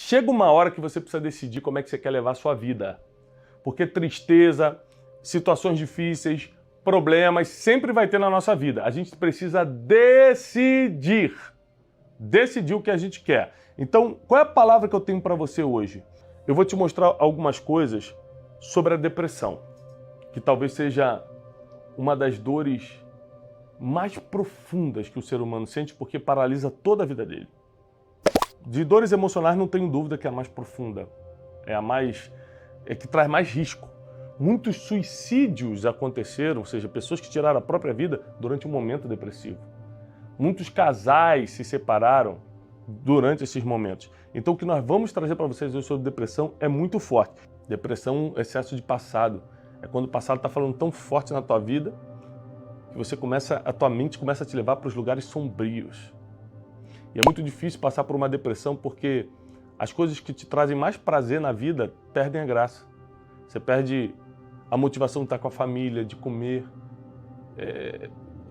chega uma hora que você precisa decidir como é que você quer levar a sua vida. Porque tristeza, situações difíceis, problemas, sempre vai ter na nossa vida. A gente precisa decidir. Decidir o que a gente quer. Então, qual é a palavra que eu tenho para você hoje? Eu vou te mostrar algumas coisas sobre a depressão, que talvez seja uma das dores mais profundas que o ser humano sente, porque paralisa toda a vida dele. De dores emocionais, não tenho dúvida que é a mais profunda. É que traz mais risco. Muitos suicídios aconteceram, ou seja, pessoas que tiraram a própria vida durante um momento depressivo. Muitos casais se separaram durante esses momentos. Então, o que nós vamos trazer para vocês hoje sobre depressão é muito forte. Depressão é excesso de passado. É quando o passado está falando tão forte na tua vida que a tua mente começa a te levar para os lugares sombrios. E é muito difícil passar por uma depressão porque as coisas que te trazem mais prazer na vida perdem a graça. Você perde a motivação de estar com a família, de comer.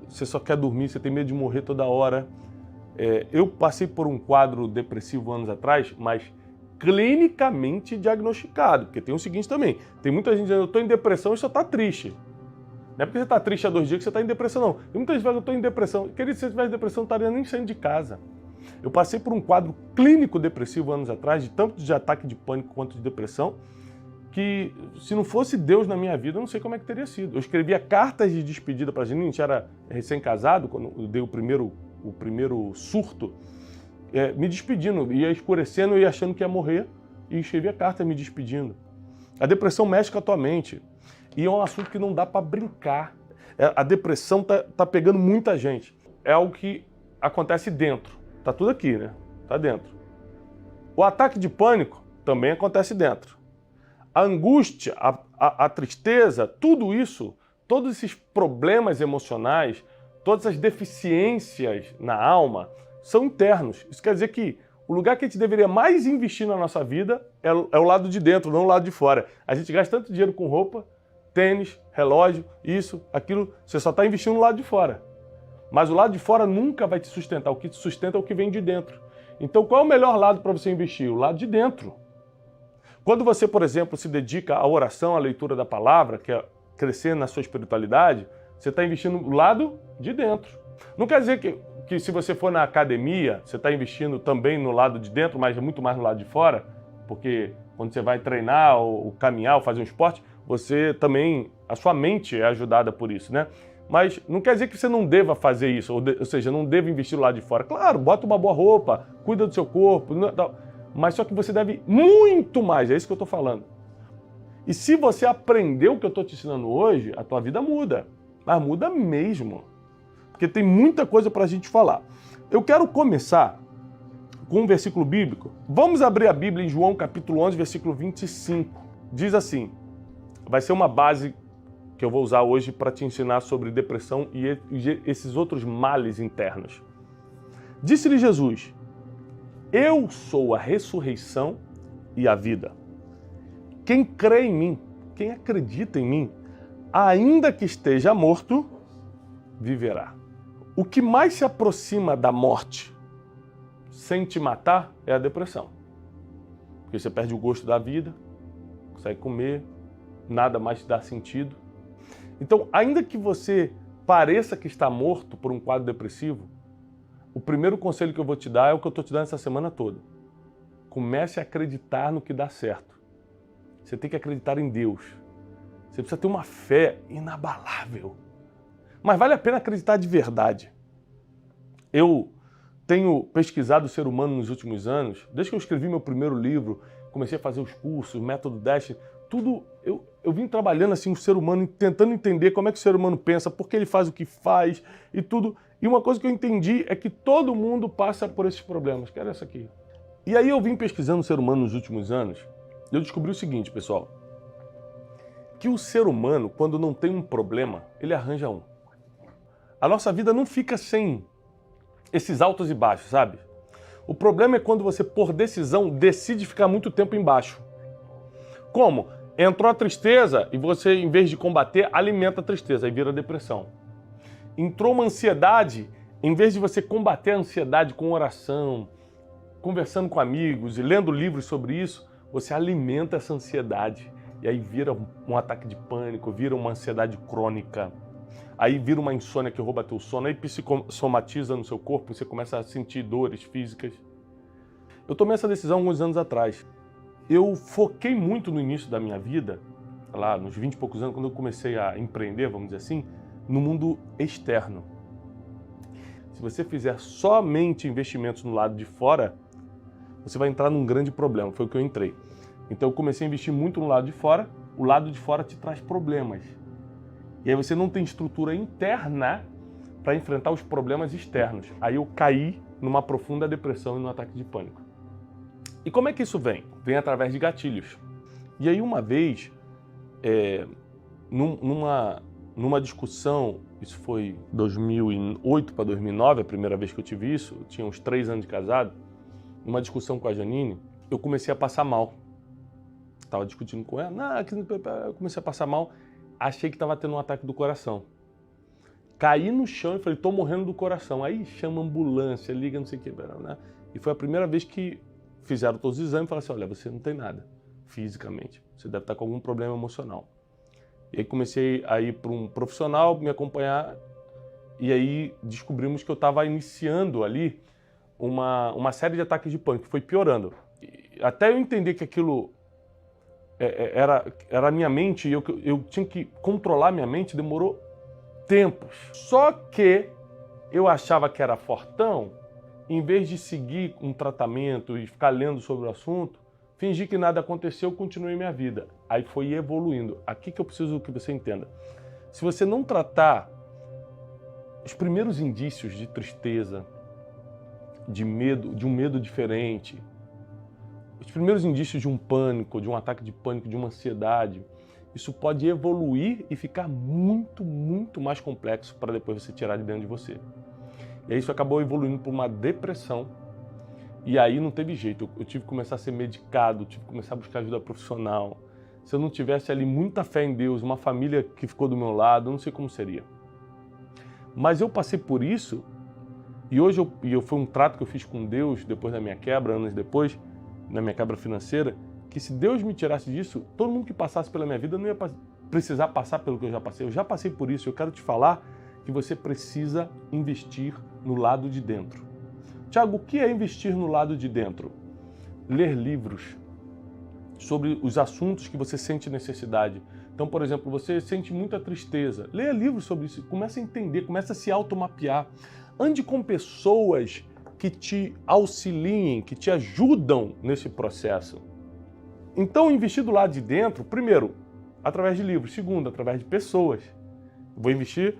Você só quer dormir, você tem medo de morrer toda hora. Eu passei por um quadro depressivo anos atrás, mas clinicamente diagnosticado. Porque tem o seguinte também, tem muita gente dizendo, eu estou em depressão e só está triste. Não é porque você está triste há 2 dias que você está em depressão, não. E muitas vezes eu estou em depressão. Querido, se você tivesse depressão, não estaria nem saindo de casa. Eu passei por um quadro clínico depressivo anos atrás, de tanto de ataque de pânico quanto de depressão, que se não fosse Deus na minha vida, eu não sei como é que teria sido. Eu escrevia cartas de despedida para a gente era recém-casado, quando eu dei o primeiro surto, me despedindo, ia escurecendo, ia achando que ia morrer, e escrevia cartas me despedindo. A depressão mexe com a tua mente, e é um assunto que não dá para brincar. A depressão tá pegando muita gente. É algo que acontece dentro. Tá tudo aqui, né? Tá dentro. O ataque de pânico também acontece dentro. A angústia, a tristeza, tudo isso, todos esses problemas emocionais, todas as deficiências na alma, são internos. Isso quer dizer que o lugar que a gente deveria mais investir na nossa vida é o lado de dentro, não o lado de fora. A gente gasta tanto dinheiro com roupa, tênis, relógio, isso, aquilo, você só está investindo no lado de fora. Mas o lado de fora nunca vai te sustentar, o que te sustenta é o que vem de dentro. Então qual é o melhor lado para você investir? O lado de dentro. Quando você, por exemplo, se dedica à oração, à leitura da palavra, que é crescer na sua espiritualidade, você está investindo no lado de dentro. Não quer dizer que se você for na academia, você está investindo também no lado de dentro, mas é muito mais no lado de fora, porque quando você vai treinar ou caminhar ou fazer um esporte, você também, a sua mente é ajudada por isso, né? Mas não quer dizer que você não deva fazer isso, ou seja, não deva investir lá de fora. Claro, bota uma boa roupa, cuida do seu corpo, mas só que você deve muito mais, é isso que eu estou falando. E se você aprender o que eu estou te ensinando hoje, a tua vida muda, mas muda mesmo, porque tem muita coisa para a gente falar. Eu quero começar com um versículo bíblico. Vamos abrir a Bíblia em João capítulo 11, versículo 25. Diz assim, vai ser uma base que eu vou usar hoje para te ensinar sobre depressão e esses outros males internos. Disse-lhe Jesus, eu sou a ressurreição e a vida. Quem crê em mim, quem acredita em mim, ainda que esteja morto, viverá. O que mais se aproxima da morte sem te matar é a depressão. Porque você perde o gosto da vida, consegue comer, nada mais te dá sentido. Então, ainda que você pareça que está morto por um quadro depressivo, o primeiro conselho que eu vou te dar é o que eu estou te dando essa semana toda. Comece a acreditar no que dá certo. Você tem que acreditar em Deus. Você precisa ter uma fé inabalável. Mas vale a pena acreditar de verdade. Eu tenho pesquisado o ser humano nos últimos anos, desde que eu escrevi meu primeiro livro, comecei a fazer os cursos, método Dash, tudo, eu vim trabalhando assim o ser humano, tentando entender como é que o ser humano pensa, por que ele faz o que faz e tudo. E uma coisa que eu entendi é que todo mundo passa por esses problemas. Quero essa aqui. E aí eu vim pesquisando o ser humano nos últimos anos, e eu descobri o seguinte, pessoal, que o ser humano, quando não tem um problema, ele arranja um. A nossa vida não fica sem esses altos e baixos, sabe? O problema é quando você, por decisão, decide ficar muito tempo embaixo. Como? Entrou a tristeza e você, em vez de combater, alimenta a tristeza, aí vira depressão. Entrou uma ansiedade, em vez de você combater a ansiedade com oração, conversando com amigos e lendo livros sobre isso, você alimenta essa ansiedade. E aí vira um ataque de pânico, vira uma ansiedade crônica. Aí vira uma insônia que rouba teu sono, aí psicossomatiza no seu corpo, você começa a sentir dores físicas. Eu tomei essa decisão alguns anos atrás. Eu foquei muito no início da minha vida, lá nos 20 e poucos anos, quando eu comecei a empreender, vamos dizer assim, no mundo externo. Se você fizer somente investimentos no lado de fora, você vai entrar num grande problema, foi o que eu entrei. Então eu comecei a investir muito no lado de fora, o lado de fora te traz problemas. E aí você não tem estrutura interna para enfrentar os problemas externos. Aí eu caí numa profunda depressão e num ataque de pânico. E como é que isso vem? Vem através de gatilhos. E aí uma vez, numa discussão, isso foi 2008 para 2009, a primeira vez que eu tive isso, eu tinha uns 3 anos de casado, numa discussão com a Janine, eu comecei a passar mal. Estava discutindo com ela, eu comecei a passar mal, achei que estava tendo um ataque do coração. Caí no chão e falei, estou morrendo do coração. Aí chama a ambulância, liga, não sei o que, né? E foi a primeira vez que fizeram todos os exames e falaram assim, olha, você não tem nada fisicamente, você deve estar com algum problema emocional. E aí comecei a ir para um profissional me acompanhar e aí descobrimos que eu estava iniciando ali uma série de ataques de pânico, foi piorando. E até eu entender que aquilo era a minha mente e eu tinha que controlar minha mente, demorou tempos. Só que eu achava que era fortão, em vez de seguir um tratamento e ficar lendo sobre o assunto, fingi que nada aconteceu, continuei minha vida. Aí foi evoluindo. Aqui que eu preciso que você entenda. Se você não tratar os primeiros indícios de tristeza, de medo, de um medo diferente, os primeiros indícios de um pânico, de um ataque de pânico, de uma ansiedade, isso pode evoluir e ficar muito, muito mais complexo para depois você tirar de dentro de você. E aí isso acabou evoluindo para uma depressão. E aí não teve jeito, eu tive que começar a ser medicado, tive que começar a buscar ajuda profissional. Se eu não tivesse ali muita fé em Deus, uma família que ficou do meu lado, eu não sei como seria. Mas eu passei por isso, e hoje foi um trato que eu fiz com Deus depois da minha quebra, anos depois, na minha quebra financeira, que se Deus me tirasse disso, todo mundo que passasse pela minha vida não ia precisar passar pelo que eu já passei. Eu já passei por isso, eu quero te falar que você precisa investir no lado de dentro. Tiago, o que é investir no lado de dentro? Ler livros sobre os assuntos que você sente necessidade. Então, por exemplo, você sente muita tristeza. Leia livros sobre isso, comece a entender, comece a se automapear. Ande com pessoas que te auxiliem, que te ajudam nesse processo. Então, investir do lado de dentro, primeiro, através de livros. Segundo, através de pessoas. Vou investir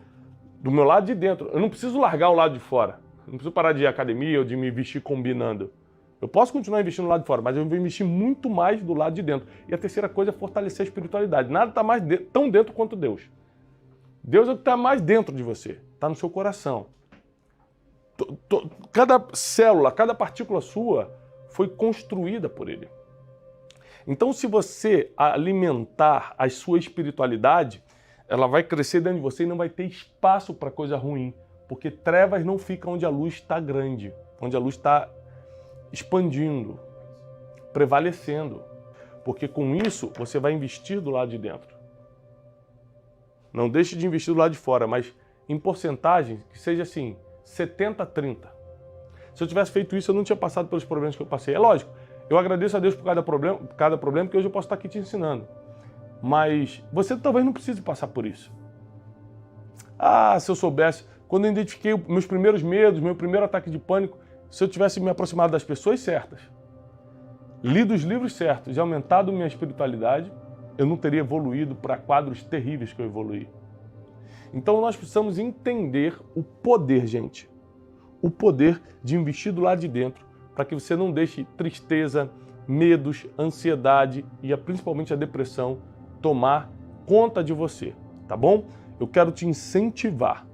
do meu lado de dentro. Eu não preciso largar o lado de fora. Eu não preciso parar de ir à academia ou de me investir combinando. Eu posso continuar investindo do lado de fora, mas eu vou investir muito mais do lado de dentro. E a terceira coisa é fortalecer a espiritualidade. Nada está mais tão dentro quanto Deus. Deus é o que está mais dentro de você. Está no seu coração. Cada célula, cada partícula sua foi construída por Ele. Então, se você alimentar a sua espiritualidade, ela vai crescer dentro de você e não vai ter espaço para coisa ruim. Porque trevas não ficam onde a luz está grande, onde a luz está expandindo, prevalecendo. Porque com isso, você vai investir do lado de dentro. Não deixe de investir do lado de fora, mas em porcentagem que seja assim, 70-30. Se eu tivesse feito isso, eu não tinha passado pelos problemas que eu passei. É lógico, eu agradeço a Deus por cada problema, porque hoje eu posso estar aqui te ensinando. Mas você talvez não precise passar por isso. Ah, se eu soubesse, quando eu identifiquei meus primeiros medos, meu primeiro ataque de pânico, se eu tivesse me aproximado das pessoas certas, lido os livros certos e aumentado minha espiritualidade, eu não teria evoluído para quadros terríveis que eu evoluí. Então nós precisamos entender o poder, gente. O poder de investir do lado de dentro para que você não deixe tristeza, medos, ansiedade e principalmente a depressão tomar conta de você, tá bom? Eu quero te incentivar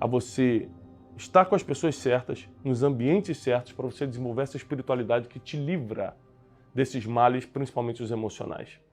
a você estar com as pessoas certas, nos ambientes certos, para você desenvolver essa espiritualidade que te livra desses males, principalmente os emocionais.